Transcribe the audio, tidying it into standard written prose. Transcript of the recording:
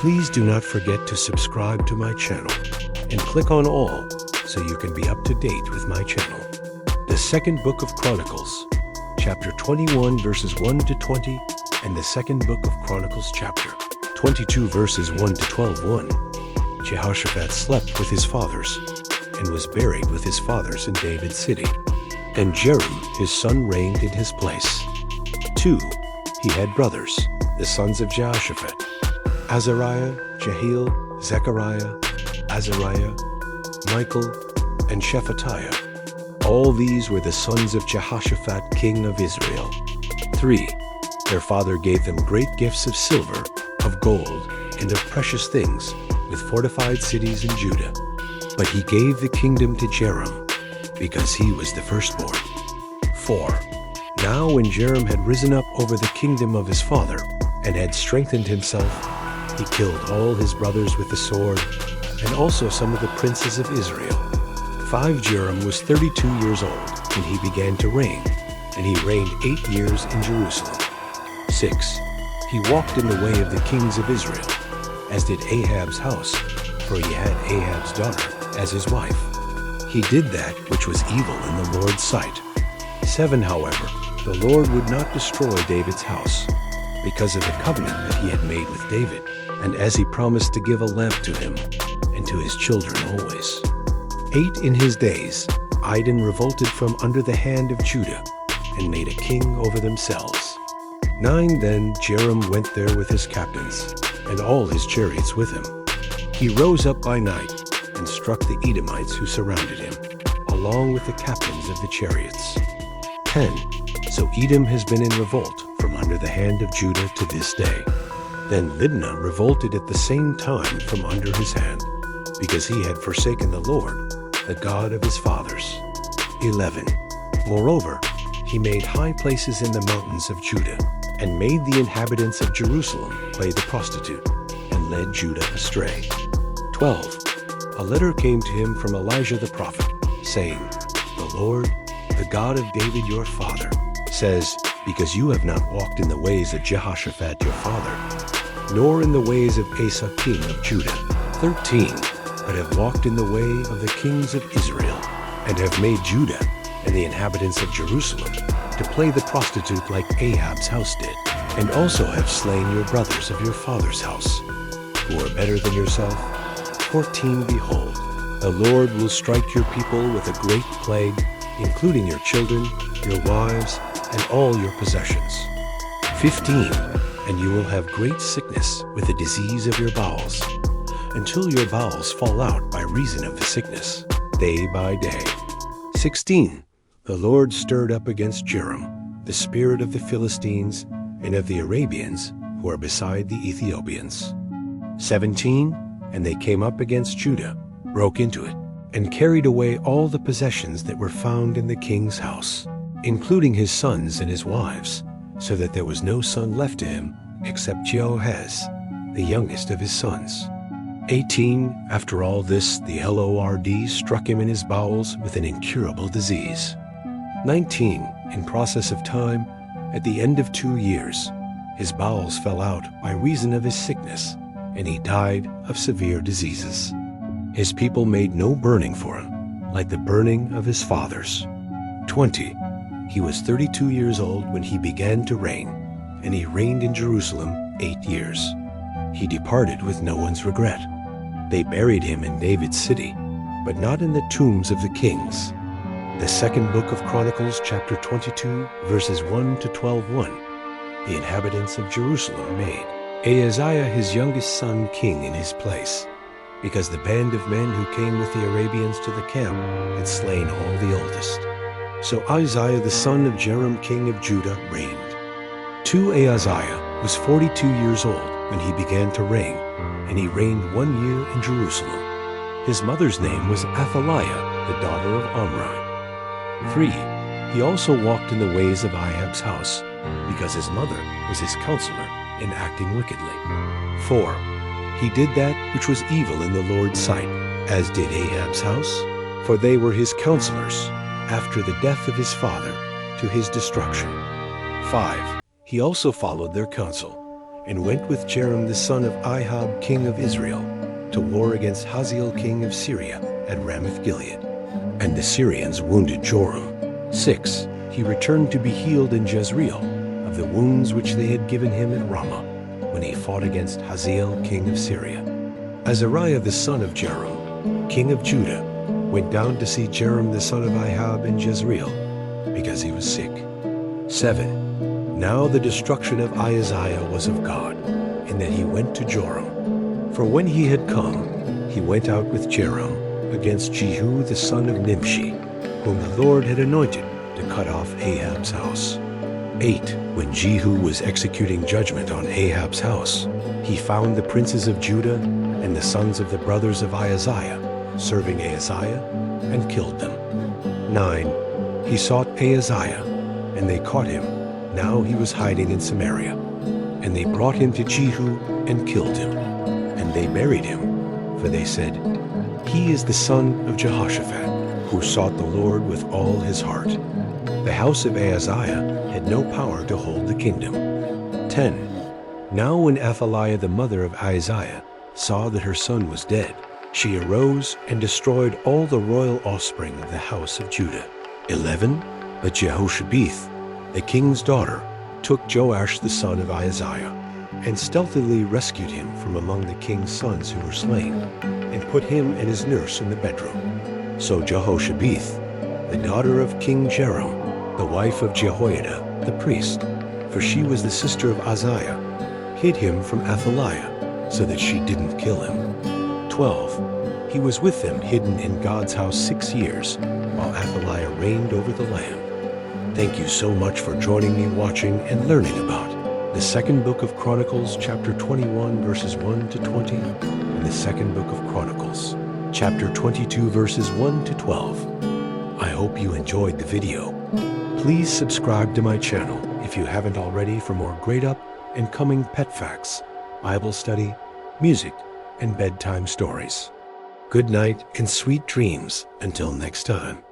Please do not forget to subscribe to my channel and click on all so you can be up to date with my channel. The second book of Chronicles, chapter 21 verses 1 to 20, and the second book of Chronicles chapter 22 verses 1 to 12:1. Jehoshaphat slept with his fathers and was buried with his fathers in David's city. And Joram his son reigned in his place. 2. He had brothers, the sons of Jehoshaphat: Azariah, Jehiel, Zechariah, Azariah, Michael, and Shephatiah. All these were the sons of Jehoshaphat, king of Israel. 3. Their father gave them great gifts of silver, of gold, and of precious things, with fortified cities in Judah. But he gave the kingdom to Joram, because he was the firstborn. 4. Now when Joram had risen up over the kingdom of his father, and had strengthened himself, he killed all his brothers with the sword, and also some of the princes of Israel. 5. Joram was 32 years old when he began to reign, and he reigned 8 years in Jerusalem. 6. He walked in the way of the kings of Israel, as did Ahab's house, for he had Ahab's daughter as his wife. He did that which was evil in the Lord's sight. 7. However, the Lord would not destroy David's house, because of the covenant that he had made with David, and as he promised to give a lamp to him and to his children always. 8. In his days, Edom revolted from under the hand of Judah, and made a king over themselves. 9. Then Joram went there with his captains, and all his chariots with him. He rose up by night, and struck the Edomites who surrounded him, along with the captains of the chariots. 10. So Edom has been in revolt from under the hand of Judah to this day. Then Libnah revolted at the same time from under his hand, because he had forsaken the Lord, the God of his fathers. 11. Moreover, he made high places in the mountains of Judah, and made the inhabitants of Jerusalem play the prostitute, and led Judah astray. 12. A letter came to him from Elijah the prophet, saying, The Lord, the God of David your father, says, because you have not walked in the ways of Jehoshaphat your father, nor in the ways of Asa king of Judah. 13. But have walked in the way of the kings of Israel, and have made Judah and the inhabitants of Jerusalem to play the prostitute like Ahab's house did, and also have slain your brothers of your father's house, who are better than yourself. 14. Behold, the Lord will strike your people with a great plague, including your children, your wives, and all your possessions. 15. And you will have great sickness with the disease of your bowels, until your bowels fall out by reason of the sickness, day by day. 16. The Lord stirred up against Joram the spirit of the Philistines and of the Arabians who are beside the Ethiopians. 17. And they came up against Judah, broke into it, and carried away all the possessions that were found in the king's house, including his sons and his wives, so that there was no son left to him except Jehoahaz, the youngest of his sons. 18. After all this, the Lord struck him in his bowels with an incurable disease. 19. In process of time, at the end of 2 years, his bowels fell out by reason of his sickness, and he died of severe diseases. His people made no burning for him, like the burning of his fathers. 20. He was 32 years old when he began to reign, and he reigned in Jerusalem 8 years. He departed with no one's regret. They buried him in David's city, but not in the tombs of the kings. The second book of Chronicles, chapter 22, verses 1 to 12:1. The inhabitants of Jerusalem made Ahaziah his youngest son king in his place, because the band of men who came with the Arabians to the camp had slain all the oldest. So Ahaziah the son of Joram king of Judah reigned. 2. Ahaziah was 42 years old when he began to reign, and he reigned 1 year in Jerusalem. His mother's name was Athaliah, the daughter of Omri. 3. He also walked in the ways of Ahab's house, because his mother was his counselor in acting wickedly. 4. He did that which was evil in the Lord's sight, as did Ahab's house, for they were his counselors, after the death of his father, to his destruction. 5. He also followed their counsel, and went with Joram the son of Ahab king of Israel to war against Hazael king of Syria at Ramoth-Gilead. And the Syrians wounded Joram. 6. He returned to be healed in Jezreel of the wounds which they had given him at Ramah when he fought against Hazael king of Syria. Azariah the son of Joram, king of Judah, went down to see Joram the son of Ahab in Jezreel, because he was sick. 7. Now the destruction of Ahaziah was of God, in that he went to Joram. For when he had come, he went out with Joram against Jehu the son of Nimshi, whom the Lord had anointed to cut off Ahab's house. 8. When Jehu was executing judgment on Ahab's house, he found the princes of Judah and the sons of the brothers of Ahaziah serving Ahaziah, and killed them. 9. He sought Ahaziah, and they caught him. Now he was hiding in Samaria. And they brought him to Jehu and killed him. And they buried him, for they said, "He is the son of Jehoshaphat, who sought the Lord with all his heart." The house of Ahaziah had no power to hold the kingdom. 10. Now when Athaliah the mother of Ahaziah saw that her son was dead, she arose and destroyed all the royal offspring of the house of Judah. 11. But Jehoshabeth, the king's daughter, took Joash the son of Ahaziah, and stealthily rescued him from among the king's sons who were slain, and put him and his nurse in the bedroom. So Jehoshabeth, the daughter of King Joram, the wife of Jehoiada the priest, for she was the sister of Uzziah, hid him from Athaliah, so that she didn't kill him. 12. He was with them hidden in God's house 6 years, while Athaliah reigned over the land. Thank you so much for joining me watching and learning about the second book of Chronicles, chapter 21, verses 1 to 20, and the second book of Chronicles, chapter 22, verses 1 to 12. I hope you enjoyed the video. Please subscribe to my channel if you haven't already for more great up and coming pet facts, Bible study, music, and bedtime stories. Good night and sweet dreams until next time.